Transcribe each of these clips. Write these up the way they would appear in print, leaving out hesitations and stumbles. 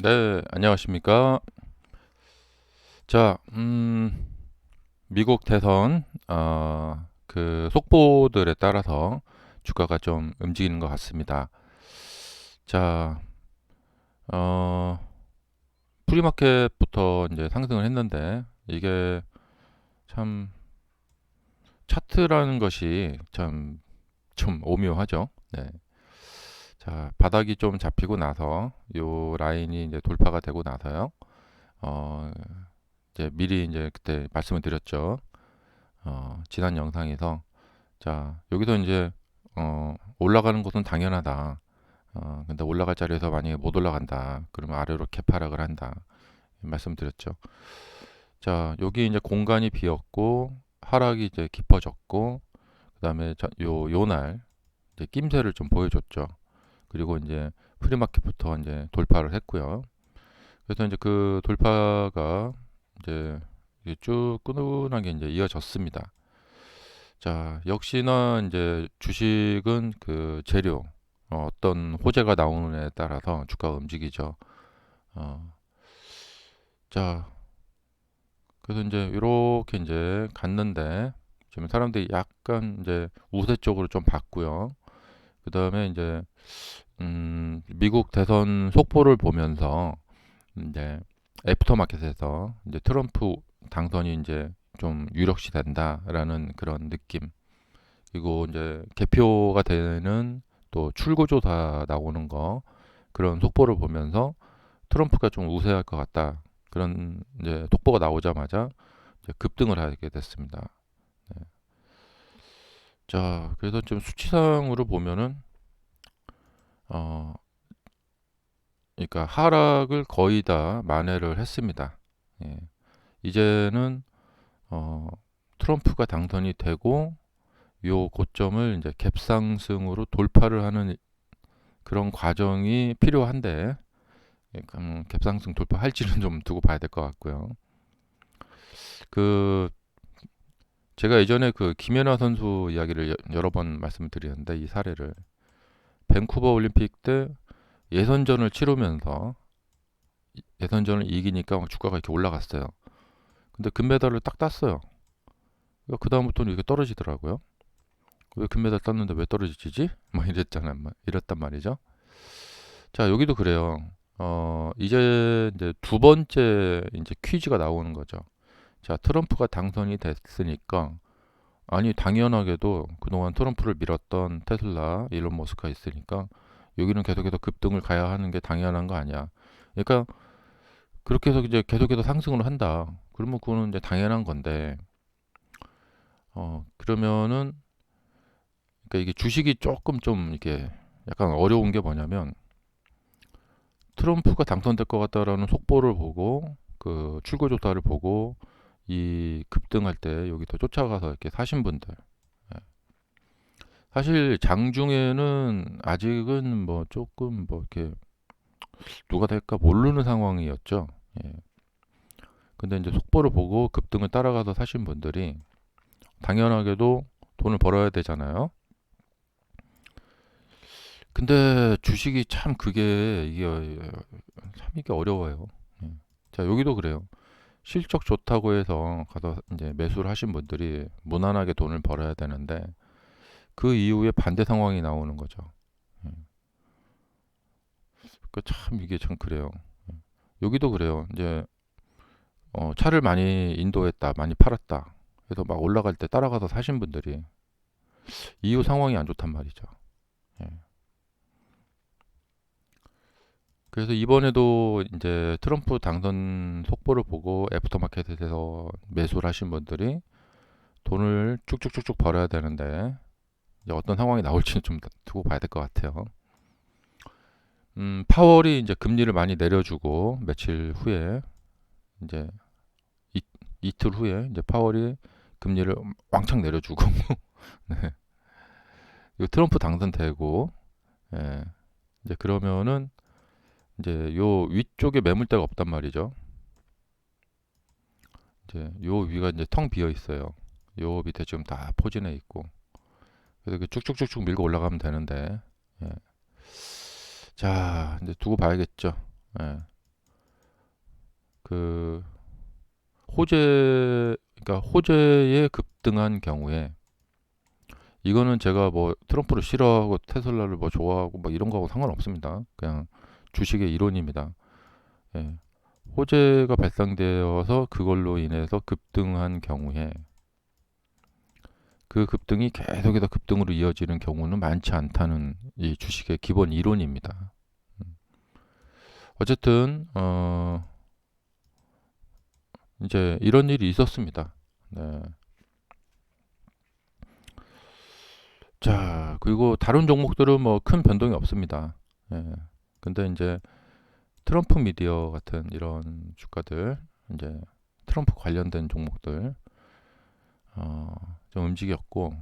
네, 안녕하십니까. 자, 미국 대선, 그 속보들에 따라서 주가가 좀 움직이는 것 같습니다. 자, 어, 프리마켓부터 이제 상승을 했는데, 이게 참, 차트라는 것이 참, 좀 오묘하죠. 네. 자, 바닥이 좀 잡히고 나서, 요 라인이 이제 돌파가 되고 나서요. 어, 이제 미리 이제 그때 말씀을 드렸죠. 지난 영상에서 자, 여기서 이제 올라가는 것은 당연하다. 근데 올라갈 자리에서 만약에 못 올라간다. 그러면 아래로 개파락을 한다. 말씀드렸죠. 자, 여기 이제 공간이 비었고 하락이 이제 깊어졌고 그다음에 요날 이제 낌새를 좀 보여줬죠. 그리고 이제 프리마켓부터 이제 돌파를 했고요. 그래서 이제 그 돌파가 이제 쭉 꾸준하게 이제 이어졌습니다. 자, 역시나 이제 주식은 그 재료, 어떤 호재가 나오느냐에 따라서 주가가 움직이죠. 어, 자, 그래서 이제 이렇게 이제 갔는데 지금 사람들이 약간 이제 우세 쪽으로 좀 봤고요. 그 다음에 이제 미국 대선 속보를 보면서 이제 애프터마켓에서 이제 트럼프 당선이 이제 좀 유력시 된다라는 그런 느낌. 그리고 이제 개표가 되는 또 출구조사 나오는 거 그런 속보를 보면서 트럼프가 좀 우세할 것 같다. 그런 이제 속보가 나오자마자 이제 급등을 하게 됐습니다. 네. 자, 그래서 좀 수치상으로 보면은 어, 그러니까 하락을 거의 다 만회를 했습니다. 예. 이제는 어, 트럼프가 당선이 되고 요 고점을 이제 갭상승으로 돌파를 하는 그런 과정이 필요한데 갭상승 돌파할지는 좀 두고 봐야 될 것 같고요. 그 제가 예전에 그 김연아 선수 이야기를 여러 번 말씀을 드렸는데 이 사례를 밴쿠버 올림픽 때 예선전을 치르면서 예선전을 이기니까 막 주가가 이렇게 올라갔어요. 근데 금메달을 딱 땄어요. 그 다음부터는 이렇게 떨어지더라고요. 왜 금메달 땄는데 왜 떨어지지? 막 이랬잖아요. 이랬단 말이죠. 자, 여기도 그래요. 이제 두 번째 이제 퀴즈가 나오는 거죠. 자, 트럼프가 당선이 됐으니까 아니 당연하게도 그동안 트럼프를 밀었던 테슬라 일론 머스크가 있으니까 여기는 계속해서 급등을 가야 하는 게 당연한 거 아니야. 그러니까 그렇게 해서 이제 계속해서 상승을 한다. 그러면 그거는 이제 당연한 건데 그러면은 그러니까 이게 주식이 조금 좀 이게 약간 어려운 게 뭐냐면 트럼프가 당선될 것 같다라는 속보를 보고 그 출구 조사를 보고 이 급등할 때 여기서 쫓아가서 이렇게 사신 분들 사실 장중에는 아직은 뭐 조금 뭐 이렇게 누가 될까 모르는 상황이었죠. 예. 근데 이제 속보를 보고 급등을 따라가서 사신 분들이 당연하게도 돈을 벌어야 되잖아요. 근데 주식이 참 그게 이게 참 이게 어려워요. 예. 자, 여기도 그래요. 실적 좋다고 해서 가서 이제 매수를 하신 분들이 무난하게 돈을 벌어야 되는데 그 이후에 반대 상황이 나오는 거죠. 예. 참 이게 참 그래요. 여기도 그래요. 이제 차를 많이 인도했다, 많이 팔았다. 그래서 막 올라갈 때 따라가서 사신 분들이 이후 상황이 안 좋단 말이죠. 예. 그래서 이번에도 이제 트럼프 당선 속보를 보고 애프터마켓에서 매수를 하신 분들이 돈을 쭉쭉쭉쭉 벌어야 되는데 이제 어떤 상황이 나올지는 좀 두고 봐야 될 것 같아요. 파월이 이제 금리를 많이 내려주고 며칠 후에 이제 이, 이틀 후에 이제 파월이 금리를 왕창 내려주고 네. 이 트럼프 당선되고 예. 이제 그러면은 이제 요 위쪽에 매물대가 없단 말이죠. 이제 요 위가 이제 텅 비어 있어요. 요 밑에 지금 다 포진해 있고 그래서 쭉쭉쭉쭉 밀고 올라가면 되는데 예. 자 이제 두고 봐야겠죠. 예. 그 그러니까 호재에 급등한 경우에 이거는 제가 뭐 트럼프를 싫어하고 테슬라를 뭐 좋아하고 뭐 이런 거하고 상관없습니다. 그냥 주식의 이론입니다. 예. 호재가 발생되어서 그걸로 인해서 급등한 경우에 그 급등이 계속해서 급등으로 이어지는 경우는 많지 않다는 이 주식의 기본 이론입니다. 어쨌든 이제 이런 일이 있었습니다. 네. 자, 그리고 다른 종목들은 뭐 큰 변동이 없습니다. 예. 근데 이제 트럼프 미디어 같은 이런 주가들, 이제 트럼프 관련된 종목들 좀 움직였고,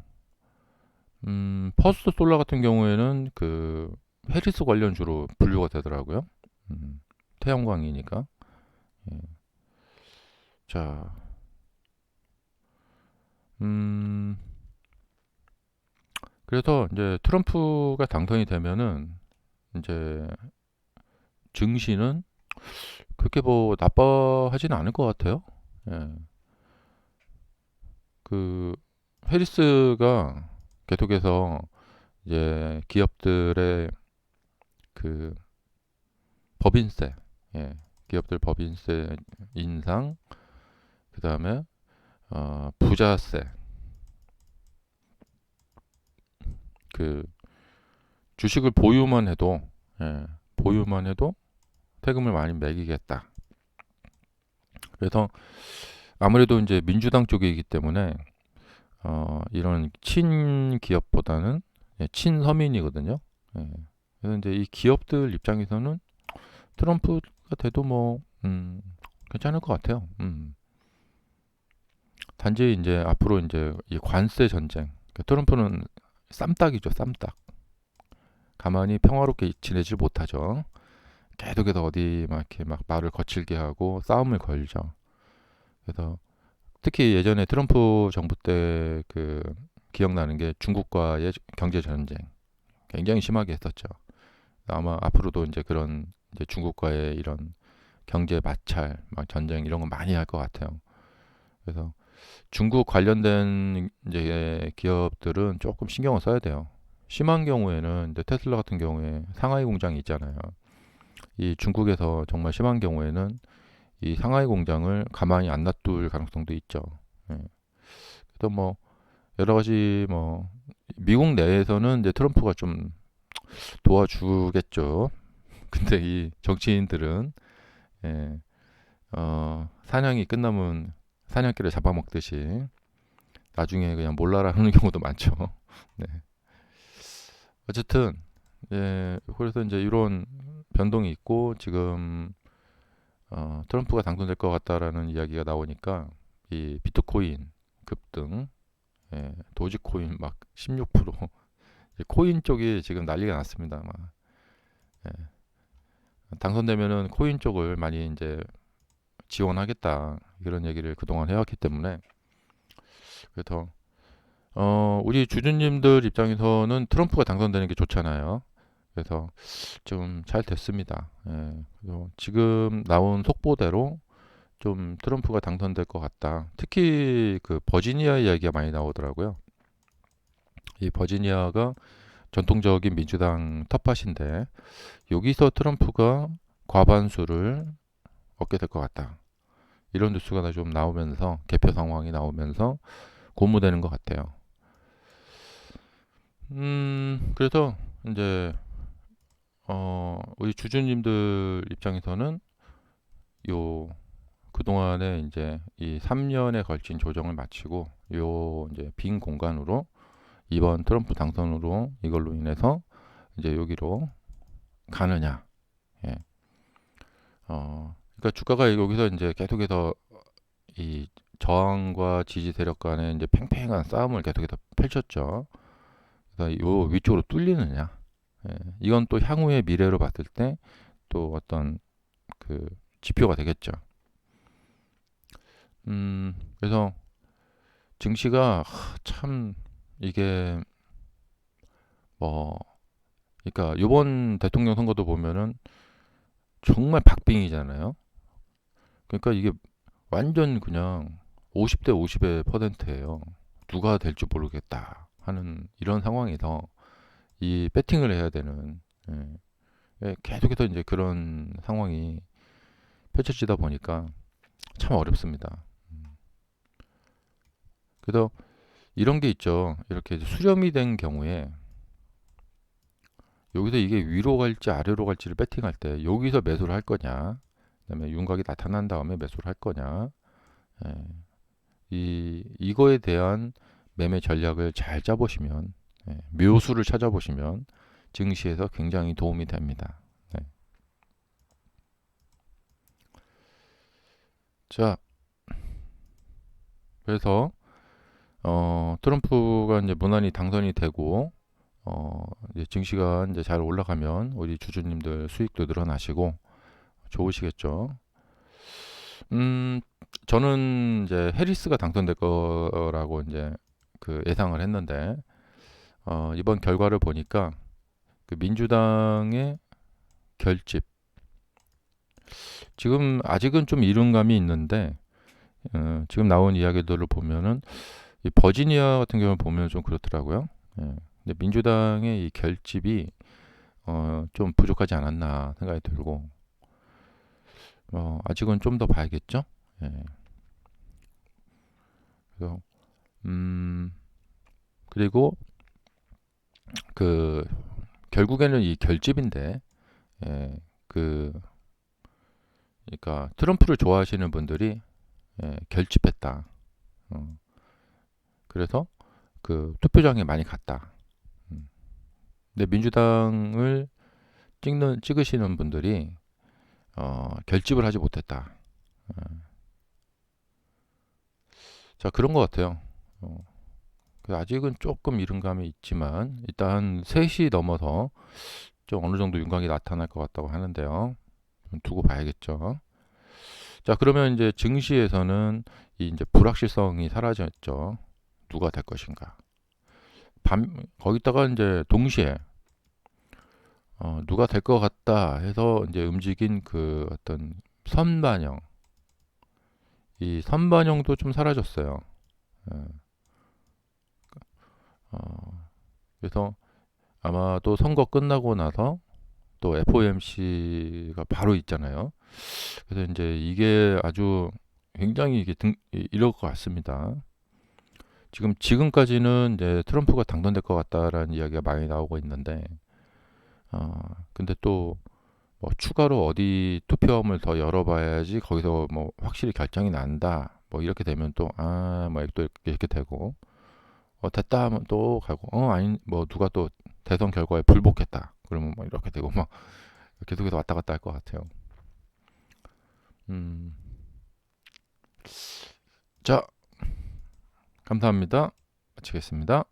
퍼스트 솔라 같은 경우에는 그 해리스 관련주로 분류가 되더라고요. 태양광이니까. 예. 자, 그래서 이제 트럼프가 당선이 되면은 이제 증시는 그렇게 뭐 나빠하지는 않을 것 같아요. 예. 그 해리스가 계속해서 이제 기업들의 그 법인세, 예, 기업들 법인세 인상, 그 다음에 부자세, 그 주식을 보유만 해도, 예, 보유만 해도 세금을 많이 매기겠다. 그래서 아무래도 이제 민주당 쪽이기 때문에 이런 친기업보다는 친서민이거든요. 예. 그래서 이제 이 기업들 입장에서는 트럼프가 돼도 뭐 괜찮을 것 같아요. 단지 이제 앞으로 이제 이 관세 전쟁. 그러니까 트럼프는 쌈딱이죠, 쌈딱. 가만히 평화롭게 지내질 못하죠. 계속해서 어디 막 이렇게 막 말을 거칠게 하고 싸움을 걸죠. 그래서 특히 예전에 트럼프 정부 때 그 기억나는 게 중국과의 경제 전쟁 굉장히 심하게 했었죠. 아마 앞으로도 이제 그런 이제 중국과의 이런 경제 마찰, 막 전쟁 이런 거 많이 할 것 같아요. 그래서 중국 관련된 이제 기업들은 조금 신경을 써야 돼요. 심한 경우에는 이제 테슬라 같은 경우에 상하이 공장이 있잖아요. 이 중국에서 정말 심한 경우에는 이 상하이 공장을 가만히 안 놔둘 가능성도 있죠. 예. 그래서 뭐 여러 가지 뭐 미국 내에서는 이제 트럼프가 좀 도와주겠죠. 근데 이 정치인들은 예, 사냥이 끝나면 사냥개를 잡아먹듯이 나중에 그냥 몰라라 하는 경우도 많죠. 네. 어쨌든 그래서 이제 이런 변동이 있고 지금 트럼프가 당선될 것 같다라는 이야기가 나오니까 이 비트코인 급등, 도지코인 막 16% 코인 쪽이 지금 난리가 났습니다. 막. 예, 당선되면은 코인 쪽을 많이 이제 지원하겠다 이런 얘기를 그동안 해왔기 때문에 그래서 우리 주주님들 입장에서는 트럼프가 당선되는 게 좋잖아요. 그래서 좀 잘 됐습니다. 예, 그래서 지금 나온 속보대로 좀 트럼프가 당선될 것 같다. 특히 그 버지니아 이야기가 많이 나오더라고요. 이 버지니아가 전통적인 민주당 텃밭인데 여기서 트럼프가 과반수를 얻게 될 것 같다. 이런 뉴스가 좀 나오면서 개표 상황이 나오면서 고무되는 것 같아요. 그래서 이제 우리 주주님들 입장에서는 요 그동안에 이제 이 3년에 걸친 조정을 마치고 요 이제 빈 공간으로 이번 트럼프 당선으로 이걸로 인해서 이제 여기로 가느냐. 예. 그러니까 주가가 여기서 이제 계속해서 이 저항과 지지 세력 간의 이제 팽팽한 싸움을 계속해서 펼쳤죠. 그래서 요 위쪽으로 뚫리느냐. 예. 이건 또 향후의 미래로 봤을 때 또 어떤 그 지표가 되겠죠. 그래서 증시가 참 이게 뭐 그러니까 이번 대통령 선거도 보면은 정말 박빙이잖아요. 그러니까 이게 완전 그냥 50대 50의 퍼센트예요. 누가 될지 모르겠다 하는 이런 상황에서 이 배팅을 해야 되는, 예, 계속해서 이제 그런 상황이 펼쳐지다 보니까 참 어렵습니다. 그래서 이런 게 있죠. 이렇게 수렴이 된 경우에 여기서 이게 위로 갈지 아래로 갈지를 배팅할 때 여기서 매수를 할 거냐, 그다음에 윤곽이 나타난 다음에 매수를 할 거냐, 예, 이거에 대한 매매 전략을 잘 짜보시면, 예, 묘수를 찾아보시면 증시에서 굉장히 도움이 됩니다. 네. 자, 그래서 트럼프가 이제 무난히 당선이 되고 이제 증시가 이제 잘 올라가면 우리 주주님들 수익도 늘어나시고 좋으시겠죠. 음, 저는 이제 해리스가 당선될 거라고 이제 그 예상을 했는데 이번 결과를 보니까 그 민주당의 결집 지금 아직은 좀 이른감이 있는데 지금 나온 이야기들을 보면은 이 버지니아 같은 경우를 보면 좀 그렇더라고요. 예. 근데 민주당의 이 결집이 좀 부족하지 않았나 생각이 들고 아직은 좀 더 봐야겠죠. 예. 그래서 음, 그리고 그 결국에는 이 결집인데, 예, 그 그러니까 트럼프를 좋아하시는 분들이, 예, 결집했다. 어, 그래서 그 투표장에 많이 갔다. 음. 근데 민주당을 찍으시는 분들이 결집을 하지 못했다. 자, 그런 것 같아요. 어, 아직은 조금 이른감이 있지만 일단 3시 넘어서 좀 어느 정도 윤곽이 나타날 것 같다고 하는데요. 좀 두고 봐야겠죠. 자, 그러면 이제 증시에서는 이 이제 불확실성이 사라졌죠. 누가 될 것인가. 거기다가 이제 동시에 누가 될 것 같다 해서 이제 움직인 그 어떤 선반영, 이 선반영도 좀 사라졌어요. 예, 그래서 아마도 선거 끝나고 나서 또 FOMC가 바로 있잖아요. 그래서 이제 이게 아주 굉장히 이게 이럴 것 같습니다. 지금까지는 이제 트럼프가 당선될 것 같다라는 이야기가 많이 나오고 있는데, 근데 또 뭐 추가로 어디 투표함을 더 열어봐야지 거기서 뭐 확실히 결정이 난다. 뭐 이렇게 되면 또 뭐 또 이렇게 되고, 됐다 하면 또 가고, 아니 뭐 누가 또 대선 결과에 불복했다. 그러면 뭐 이렇게 되고 막 계속해서 왔다 갔다 할 것 같아요. 음, 자, 감사합니다. 마치겠습니다.